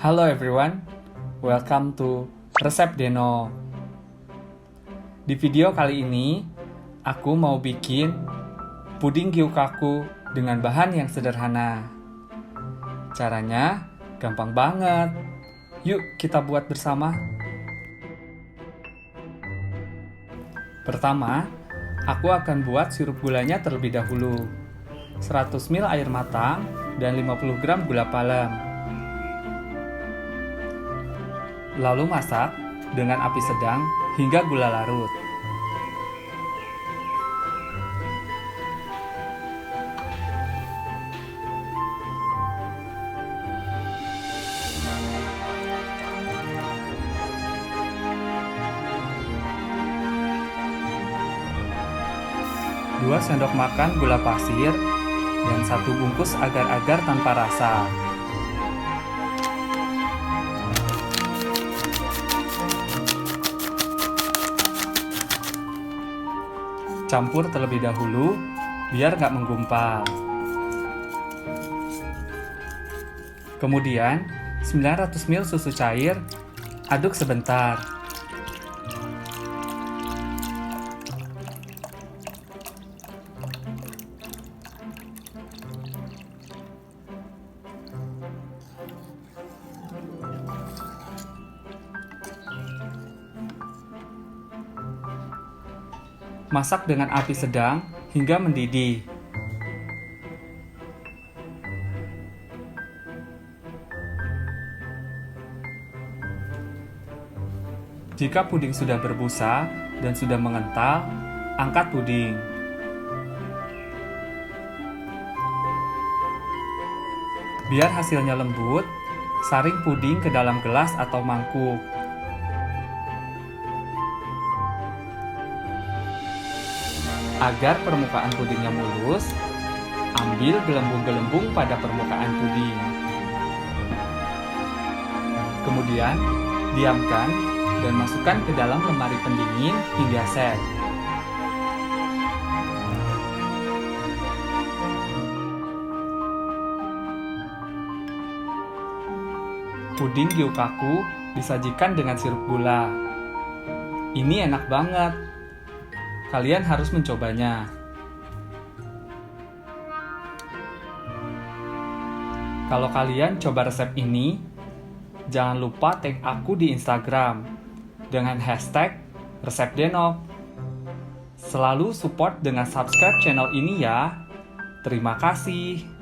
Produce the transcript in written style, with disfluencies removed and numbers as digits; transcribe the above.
Halo everyone, welcome to Resep Deno. Di video kali ini, aku mau bikin puding gyukaku dengan bahan yang sederhana. Caranya gampang banget. Yuk kita buat bersama. Pertama, aku akan buat sirup gulanya terlebih dahulu. 100 ml air matang dan 50 gram gula palem. Lalu masak dengan api sedang hingga gula larut. Dua sendok makan gula pasir dan 1 bungkus agar-agar tanpa rasa. Campur terlebih dahulu biar nggak menggumpal. Kemudian 900 ml susu cair, aduk sebentar. Masak dengan api sedang hingga mendidih. Jika puding sudah berbusa dan sudah mengental, angkat puding. Biar hasilnya lembut, saring puding ke dalam gelas atau mangkuk. Agar permukaan pudingnya mulus, ambil gelembung-gelembung pada permukaan puding. Kemudian, diamkan dan masukkan ke dalam lemari pendingin hingga set. Puding gyukaku disajikan dengan sirup gula. Ini enak banget. Kalian harus mencobanya. Kalau kalian coba resep ini, jangan lupa tag aku di Instagram dengan hashtag Resep Denok. Selalu support dengan subscribe channel ini ya. Terima kasih.